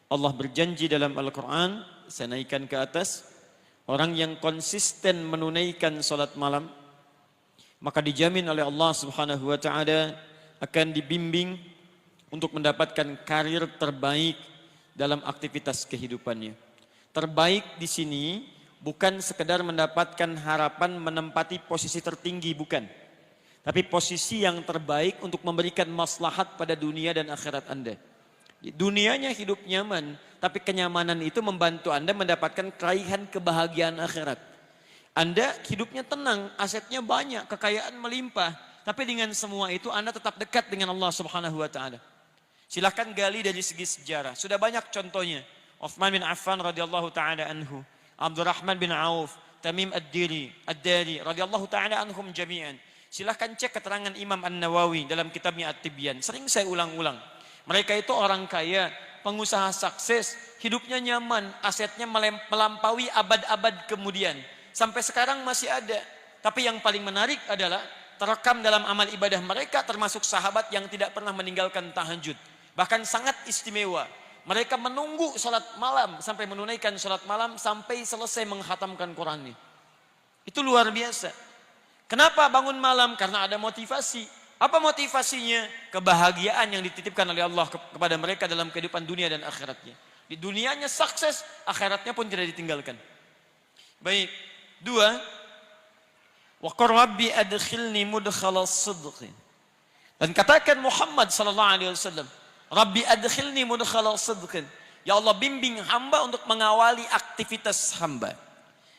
Allah berjanji dalam Al-Quran, saya naikkan ke atas, orang yang konsisten menunaikan salat malam, maka dijamin oleh Allah Subhanahu wa Ta'ala akan dibimbing untuk mendapatkan karir terbaik dalam aktivitas kehidupannya. Terbaik di sini bukan sekedar mendapatkan harapan menempati posisi tertinggi, bukan. Tapi posisi yang terbaik untuk memberikan maslahat pada dunia dan akhirat Anda. Dunianya hidup nyaman, tapi kenyamanan itu membantu Anda mendapatkan keraihan kebahagiaan akhirat. Anda hidupnya tenang, asetnya banyak, kekayaan melimpah, tapi dengan semua itu Anda tetap dekat dengan Allah Subhanahu wa Ta'ala. Silahkan gali dari segi sejarah. Sudah banyak contohnya. Uthman bin Affan radhiyallahu taala anhu, Abdurrahman bin Auf, Tamim ad-Dari radhiyallahu taala anhum jami'an. Silahkan cek keterangan Imam An-Nawawi dalam kitabnya At-Tibyan. Sering saya ulang-ulang. Mereka itu orang kaya, pengusaha sukses, hidupnya nyaman, asetnya melampaui abad-abad kemudian. Sampai sekarang masih ada. Tapi yang paling menarik adalah terekam dalam amal ibadah mereka, termasuk sahabat yang tidak pernah meninggalkan tahajud. Bahkan sangat istimewa. Mereka menunggu salat malam sampai menunaikan salat malam sampai selesai menghatamkan Qurannya. Itu luar biasa. Kenapa bangun malam? Karena ada motivasi. Apa motivasinya? Kebahagiaan yang dititipkan oleh Allah kepada mereka dalam kehidupan dunia dan akhiratnya. Di dunianya sukses, akhiratnya pun tidak ditinggalkan. Baik. 2. Wa qur rabbi adkhilni mudkhalas sidq. Dan katakan Muhammad sallallahu alaihi wasallam, Rabbi adkhilni mudkhalas sidq. Ya Allah, bimbing hamba untuk mengawali aktivitas hamba.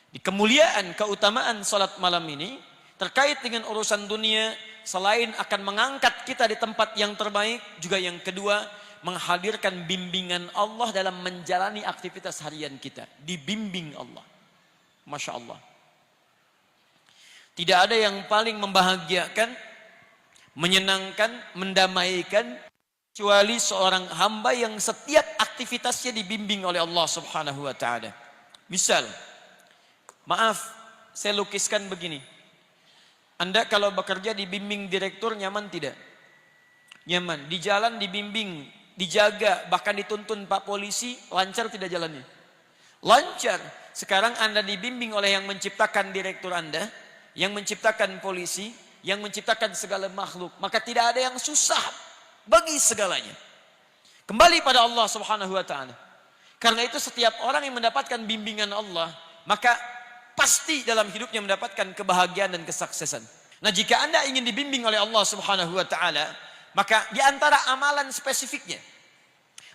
Di kemuliaan, keutamaan salat malam ini terkait dengan urusan dunia, selain akan mengangkat kita di tempat yang terbaik, juga yang kedua, menghadirkan bimbingan Allah dalam menjalani aktivitas harian kita. Dibimbing Allah. Masya Allah. Tidak ada yang paling membahagiakan, menyenangkan, mendamaikan, kecuali seorang hamba yang setiap aktivitasnya dibimbing oleh Allah Subhanahu wa Ta'ala. Misal, maaf, saya lukiskan begini. Anda kalau bekerja dibimbing direktur, nyaman tidak? Nyaman. Di jalan dibimbing, dijaga, bahkan dituntun Pak Polisi, lancar tidak jalannya? Lancar. Sekarang Anda dibimbing oleh yang menciptakan direktur Anda, yang menciptakan polisi, yang menciptakan segala makhluk. Maka tidak ada yang susah bagi segalanya. Kembali pada Allah Subhanahu wa Ta'ala. Karena itu setiap orang yang mendapatkan bimbingan Allah, maka pasti dalam hidupnya mendapatkan kebahagiaan dan kesuksesan. Nah, jika Anda ingin dibimbing oleh Allah Subhanahu wa Ta'ala, maka di antara amalan spesifiknya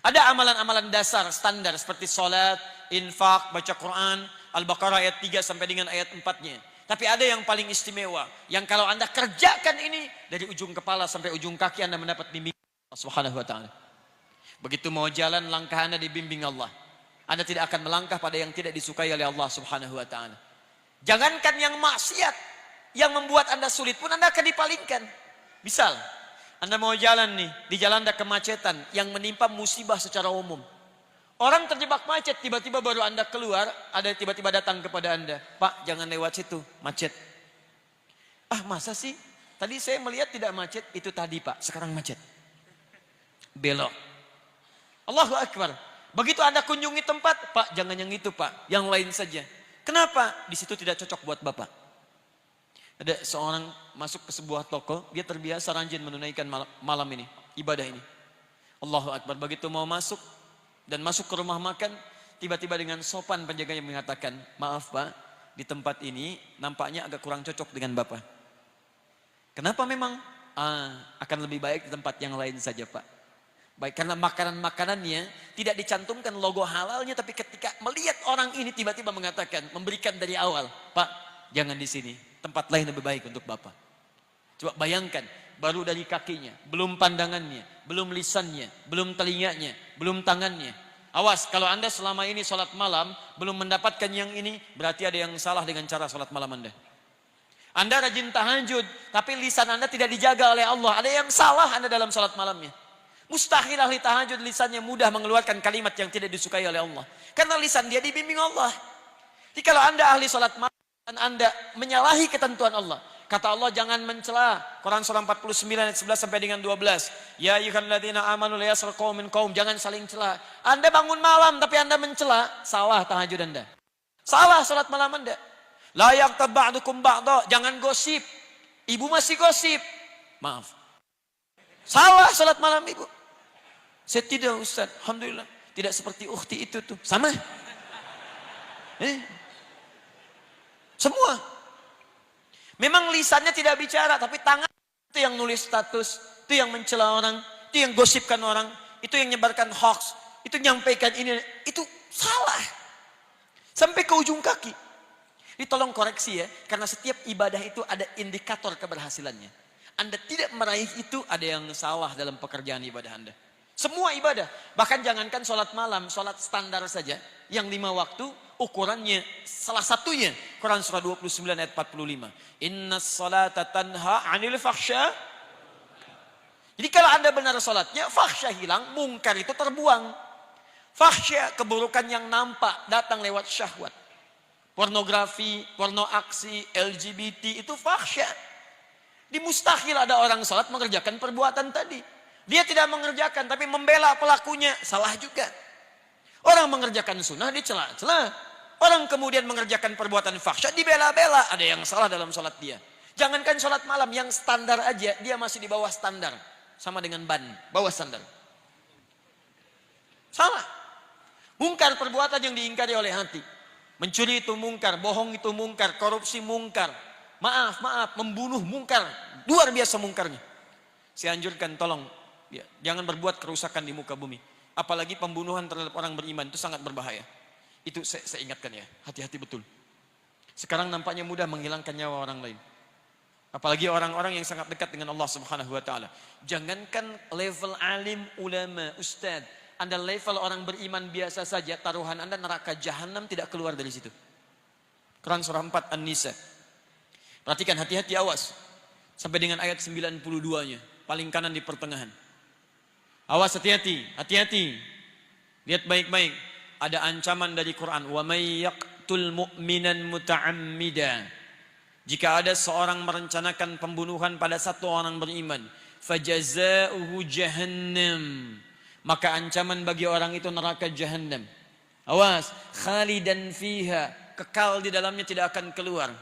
ada amalan-amalan dasar standar seperti salat, infak, baca Quran, Al-Baqarah ayat 3 sampai dengan ayat 4-nya. Tapi ada yang paling istimewa, yang kalau Anda kerjakan ini dari ujung kepala sampai ujung kaki Anda mendapat bimbingan Allah Subhanahu wa Ta'ala. Begitu mau jalan, langkah Anda dibimbing Allah. Anda tidak akan melangkah pada yang tidak disukai oleh Allah Subhanahu wa Ta'ala. Jangankan yang maksiat, yang membuat Anda sulit pun Anda akan dipalingkan. Misal, Anda mau jalan nih, di jalan ada kemacetan yang menimpa musibah secara umum. Orang terjebak macet, tiba-tiba baru Anda keluar, ada tiba-tiba datang kepada Anda, Pak, jangan lewat situ, macet. Ah, masa sih? Tadi saya melihat tidak macet, itu tadi Pak, sekarang macet. Belok. Allahu Akbar. Begitu Anda kunjungi tempat, Pak, jangan yang itu Pak, yang lain saja. Kenapa? Di situ tidak cocok buat Bapak. Ada seorang masuk ke sebuah toko, dia terbiasa rajin menunaikan malam ini, ibadah ini. Allahu Akbar. Begitu mau masuk dan masuk ke rumah makan, tiba-tiba dengan sopan penjaga yang mengatakan, maaf Pak, di tempat ini nampaknya agak kurang cocok dengan Bapak. Kenapa memang? Akan lebih baik di tempat yang lain saja Pak. Baik, karena makanan-makanannya tidak dicantumkan logo halalnya, tapi ketika melihat orang ini tiba-tiba mengatakan, memberikan dari awal, Pak, jangan di sini, tempat lain lebih baik untuk Bapak. Coba bayangkan, baru dari kakinya, belum pandangannya, belum lisannya, belum telinganya, belum tangannya. Awas, kalau Anda selama ini sholat malam, belum mendapatkan yang ini, berarti ada yang salah dengan cara sholat malam Anda. Anda rajin tahajud, tapi lisan Anda tidak dijaga oleh Allah. Ada yang salah Anda dalam sholat malamnya. Mustahil ahli tahajud lisannya mudah mengeluarkan kalimat yang tidak disukai oleh Allah. Karena lisan dia dibimbing Allah. Jadi kalau Anda ahli sholat malam dan Anda menyalahi ketentuan Allah, Kata Allah jangan mencela. Quran surah 49 ayat 11 sampai dengan 12. Ya ayyuhalladzina amanu la yaskhar qaumin qaum, jangan saling cela. Anda bangun malam tapi Anda mencela, salah tahajud Anda. Salah salat malam Anda. La yaghtab ba'dukum ba'dha, jangan gosip. Ibu masih gosip. Maaf. Salah salat malam ibu. Saya tidak Ustaz, alhamdulillah. Tidak seperti ukhti itu tuh. Sama. Semua. Memang lisannya tidak bicara, tapi tangan itu yang nulis status, itu yang mencela orang, itu yang gosipkan orang, itu yang menyebarkan hoax, itu nyampaikan ini, itu salah. Sampai ke ujung kaki. Ini tolong koreksi ya, karena setiap ibadah itu ada indikator keberhasilannya. Anda tidak meraih itu, ada yang salah dalam pekerjaan ibadah Anda. Semua ibadah, bahkan jangankan sholat malam, sholat standar saja, yang 5 waktu, ukurannya salah satunya Quran surah 29 ayat 45. Innas salata tanha 'anil fahsya. Jadi kalau Anda benar salatnya, fahsya hilang, mungkar itu terbuang. Fahsya keburukan yang nampak datang lewat syahwat. Pornografi, porno aksi, LGBT itu fahsya. Di mustahil ada orang salat mengerjakan perbuatan tadi. Dia tidak mengerjakan tapi membela pelakunya, salah juga. Orang mengerjakan sunnah dicela-cela. Orang kemudian mengerjakan perbuatan fahsya dibela-bela. Ada yang salah dalam sholat dia. Jangankan sholat malam, yang standar aja dia masih di bawah standar. Sama dengan ban, bawah standar. Salah. Mungkar perbuatan yang diingkari oleh hati. Mencuri itu mungkar, bohong itu mungkar, korupsi mungkar. Maaf, membunuh mungkar. Luar biasa mungkarnya. Saya anjurkan tolong, ya, jangan berbuat kerusakan di muka bumi. Apalagi pembunuhan terhadap orang beriman itu sangat berbahaya. Itu saya ingatkan ya, hati-hati betul. Sekarang nampaknya mudah menghilangkan nyawa orang lain. Apalagi orang-orang yang sangat dekat dengan Allah Subhanahu wa taala. Jangankan level alim, ulama, ustaz, Anda level orang beriman biasa saja, taruhan Anda neraka jahanam tidak keluar dari situ. Quran surah 4 An-Nisa. Perhatikan, hati-hati, awas. Sampai dengan ayat 92-nya, paling kanan di pertengahan. Awas, hati-hati, hati-hati. Lihat baik-baik. Ada ancaman dari Quran. Wa may yaqtul mu'minan muta'ammida. Jika ada seorang merencanakan pembunuhan pada satu orang beriman, fajaza'uhu jahannam. Maka ancaman bagi orang itu neraka jahannam. Awas, khalidan fiha, kekal di dalamnya, tidak akan keluar.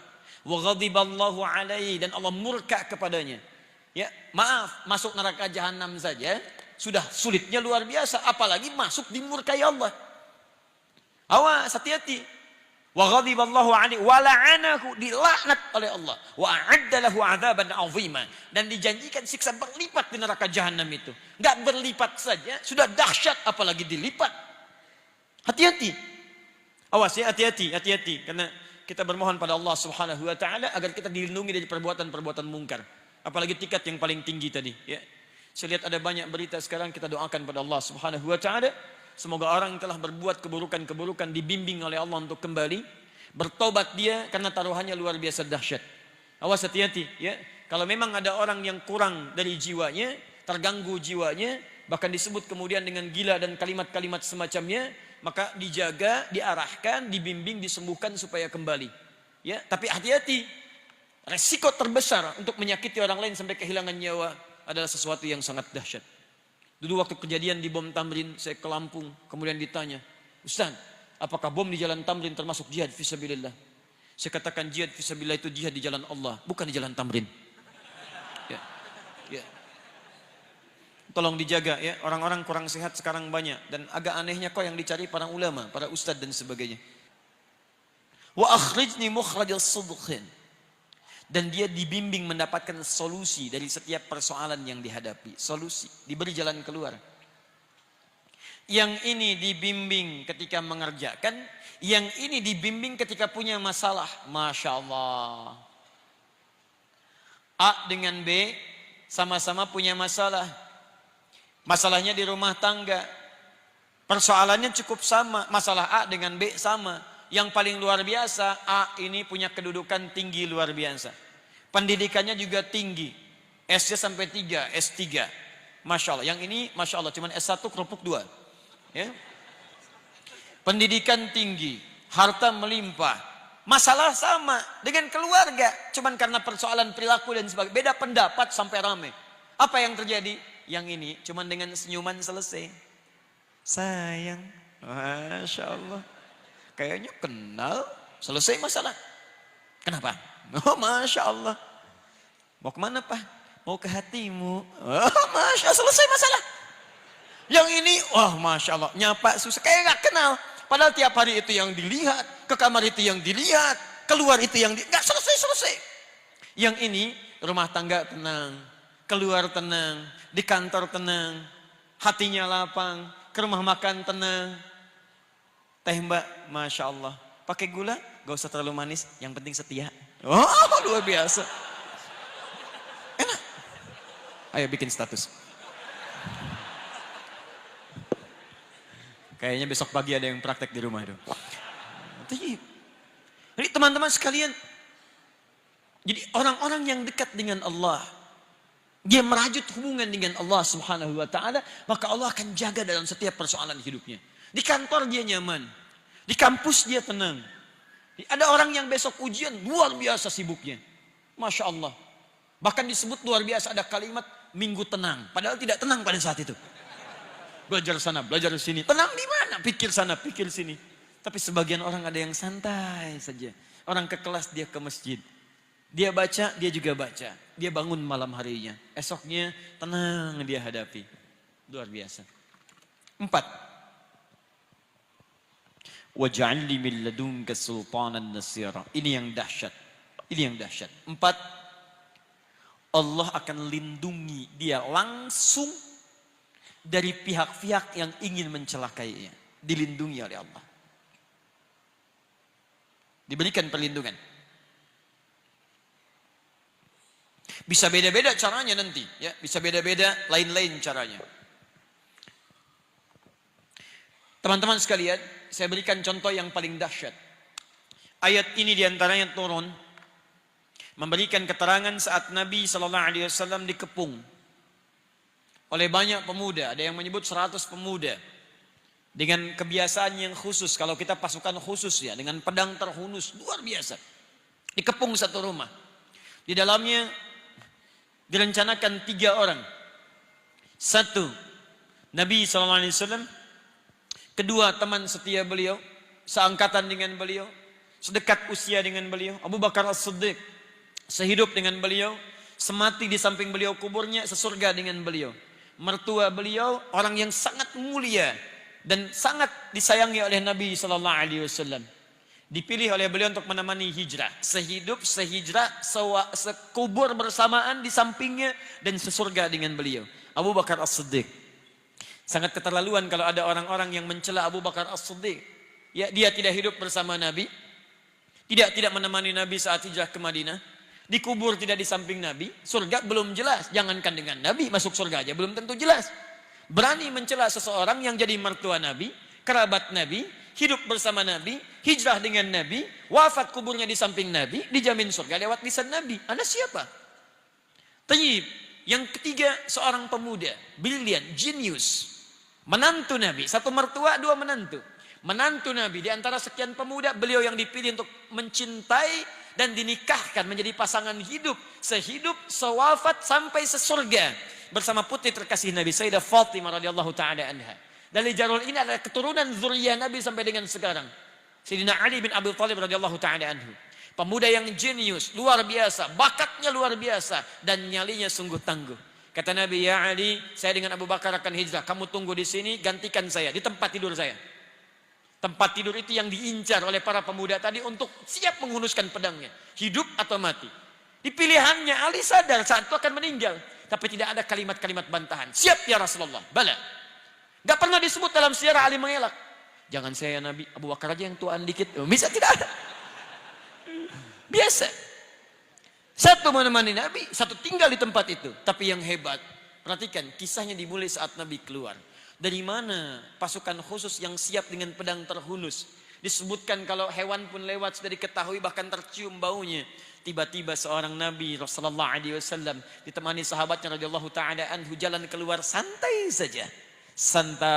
Wa ghadiballahu alaihi, dan Allah murka kepadanya. Ya, maaf, masuk neraka jahannam saja sudah sulitnya luar biasa, apalagi masuk dimurkai Allah. Awas, hati-hati. Wa ghadiballahu alaihi wa la'anahu, dilaknat oleh Allah. Wa a'adda lahu 'adzaban 'azima, dan dijanjikan siksa berlipat di neraka jahanam itu. Enggak berlipat saja sudah dahsyat, apalagi dilipat. Hati-hati. Awas ya, hati-hati, hati-hati, karena kita bermohon pada Allah Subhanahu wa taala agar kita dilindungi dari perbuatan-perbuatan mungkar. Apalagi tingkat yang paling tinggi tadi, ya. Saya lihat ada banyak berita sekarang, kita doakan pada Allah Subhanahu wa taala. Semoga orang yang telah berbuat keburukan-keburukan dibimbing oleh Allah untuk kembali. Bertobat dia karena taruhannya luar biasa dahsyat. Awas, hati-hati ya. Kalau memang ada orang yang kurang dari jiwanya, terganggu jiwanya, bahkan disebut kemudian dengan gila dan kalimat-kalimat semacamnya, maka dijaga, diarahkan, dibimbing, disembuhkan supaya kembali. Ya, tapi hati-hati. Resiko terbesar untuk menyakiti orang lain sampai kehilangan nyawa adalah sesuatu yang sangat dahsyat. Dulu waktu kejadian di bom Tamrin, saya ke Lampung, kemudian ditanya, Ustaz, apakah bom di jalan Tamrin termasuk jihad fisabilillah? Saya katakan jihad fisabilillah itu jihad di jalan Allah, bukan di jalan Tamrin. Ya, ya. Tolong dijaga ya, orang-orang kurang sehat sekarang banyak, dan agak anehnya kok yang dicari para ulama, para ustadz dan sebagainya. Wa akhrijni mukhrajal sidqin. Dan dia dibimbing mendapatkan solusi dari setiap persoalan yang dihadapi. Solusi, diberi jalan keluar. Yang ini dibimbing ketika mengerjakan, yang ini dibimbing ketika punya masalah. Masya Allah. A dengan B sama-sama punya masalah. Masalahnya di rumah tangga. Persoalannya cukup sama. Masalah A dengan B sama. Yang paling luar biasa, A ini punya kedudukan tinggi luar biasa. Pendidikannya juga tinggi. S-nya sampai 3, S3. Masya Allah. Yang ini Masya Allah cuma S1 kerupuk 2. Ya. Pendidikan tinggi, harta melimpah, Masalah sama dengan keluarga, cuman karena persoalan perilaku dan sebagainya, beda pendapat sampai rame. Apa yang terjadi? Yang ini cuman dengan senyuman selesai. Sayang, Masya Allah, kayaknya kenal, selesai masalah. Kenapa? Oh Masya Allah. Mau kemana Pak? Mau ke hatimu. Oh Masya Allah, selesai masalah. Yang ini, wah Masya Allah, nyapa susah, kayak gak kenal. Padahal tiap hari itu yang dilihat, ke kamar itu yang dilihat, keluar itu yang nggak selesai-selesai. Yang ini rumah tangga tenang, keluar tenang, di kantor tenang, hatinya lapang, ke rumah makan tenang. Teh Mbak, Masya Allah, pakai gula, gak usah terlalu manis, yang penting setia. Oh luar biasa. Enak. Ayo bikin status. Kayaknya besok pagi ada yang praktek di rumah itu. Jadi teman-teman sekalian, jadi orang-orang yang dekat dengan Allah, dia merajut hubungan dengan Allah Subhanahu wa taala, maka Allah akan jaga dalam setiap persoalan hidupnya. Di kantor dia nyaman, di kampus dia tenang. Ada orang yang besok ujian luar biasa sibuknya. Masya Allah. Bahkan disebut luar biasa, ada kalimat minggu tenang, padahal tidak tenang pada saat itu. Belajar sana, belajar sini. Tenang di mana? Pikir sana, pikir sini. Tapi sebagian orang ada yang santai saja. Orang ke kelas, dia ke masjid. Dia baca, dia juga baca. Dia bangun malam harinya. Esoknya tenang dia hadapi. Luar biasa. 4. Waj'al li min ladunka sultanan nasira. Ini yang dahsyat. Ini yang dahsyat. 4. Allah akan lindungi dia langsung dari pihak-pihak yang ingin mencelakainya. Dilindungi oleh Allah. Diberikan perlindungan. Bisa beda-beda caranya nanti, ya. Bisa beda-beda, lain-lain caranya. Teman-teman sekalian, saya berikan contoh yang paling dahsyat. Ayat ini diantaranya turun memberikan keterangan saat Nabi SAW dikepung oleh banyak pemuda. Ada yang menyebut 100 pemuda. Dengan kebiasaan yang khusus. Kalau kita pasukan khusus ya. Dengan pedang terhunus. Luar biasa. Dikepung satu rumah. Di dalamnya direncanakan 3 orang. 1. Nabi SAW. 2. Teman setia beliau. Seangkatan dengan beliau. Sedekat usia dengan beliau. Abu Bakar As-Siddiq. Sehidup dengan beliau. Semati di samping beliau kuburnya. Sesurga dengan beliau. Mertua beliau orang yang sangat mulia dan sangat disayangi oleh Nabi sallallahu alaihi wasallam. Dipilih oleh beliau untuk menemani hijrah, sehidup, sehijrah, sekubur bersamaan di sampingnya dan sesurga dengan beliau. Abu Bakar As-Siddiq. Sangat keterlaluan kalau ada orang-orang yang mencela Abu Bakar As-Siddiq. Ya, dia tidak hidup bersama Nabi, tidak menemani Nabi saat hijrah ke Madinah. Dikubur tidak di samping Nabi, surga belum jelas. Jangankan dengan Nabi, masuk surga aja belum tentu jelas. Berani mencela seseorang yang jadi mertua Nabi, kerabat Nabi, hidup bersama Nabi, hijrah dengan Nabi, wafat kuburnya di samping Nabi, dijamin surga lewat lisan Nabi. Anda siapa? Tayyib. Yang ketiga, seorang pemuda, brilian, genius. Menantu Nabi, 1 mertua, 2 menantu. Menantu Nabi, di antara sekian pemuda, beliau yang dipilih untuk mencintai dan dinikahkan menjadi pasangan hidup, sehidup, sewafat sampai sesurga bersama putri terkasih Nabi Sayyidah Fatimah radhiyallahu taala anha. Dari jalur ini adalah keturunan zuriyah Nabi sampai dengan sekarang. Sayyidina Ali bin Abi Thalib radhiyallahu taala anhu. Pemuda yang jenius, luar biasa, bakatnya luar biasa dan nyalinya sungguh tangguh. Kata Nabi, "Ya Ali, saya dengan Abu Bakar akan hijrah. Kamu tunggu di sini, gantikan saya di tempat tidur saya." Tempat tidur itu yang diincar oleh para pemuda tadi untuk siap menghunuskan pedangnya. Hidup atau mati. Di pilihannya Ali sadar saat itu akan meninggal. Tapi tidak ada kalimat-kalimat bantahan. Siap ya Rasulullah. Bala. Gak pernah disebut dalam sejarah Ali mengelak. Jangan saya Nabi, Abu Bakar aja yang tuaan dikit. Bisa tidak ada. Biasa. 1 menemani Nabi, 1 tinggal di tempat itu. Tapi yang hebat, perhatikan kisahnya dimulai saat Nabi keluar. Dari mana pasukan khusus yang siap dengan pedang terhunus? Disebutkan kalau hewan pun lewat sudah diketahui, bahkan tercium baunya. Tiba-tiba seorang Nabi Rasulullah SAW ditemani sahabatnya radhiyallahu taala anhu jalan keluar santai saja. Santai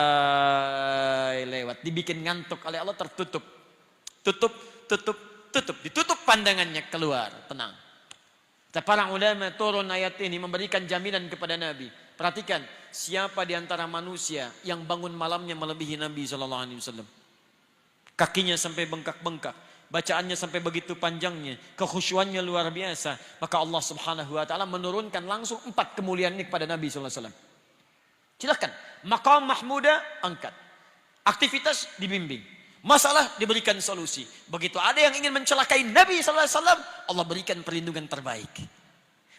lewat, dibikin ngantuk oleh Allah, tertutup. Tutup ditutup pandangannya, keluar, tenang. Para ulama turun ayat ini memberikan jaminan kepada Nabi. Perhatikan, siapa di antara manusia yang bangun malamnya melebihi Nabi SAW? Kakinya sampai bengkak-bengkak, bacaannya sampai begitu panjangnya, kekhusyuannya luar biasa. Maka Allah Subhanahu Wa Taala menurunkan langsung 4 kemuliaan ini kepada Nabi SAW. Silakan, maqam mahmuda angkat, aktivitas dibimbing, masalah diberikan solusi. Begitu ada yang ingin mencelakai Nabi SAW, Allah berikan perlindungan terbaik.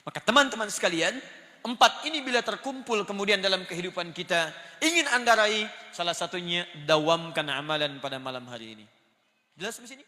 Maka teman-teman sekalian, 4 ini bila terkumpul kemudian dalam kehidupan kita, ingin Anda raih, salah satunya dawamkan amalan pada malam hari ini. Jelas di sini?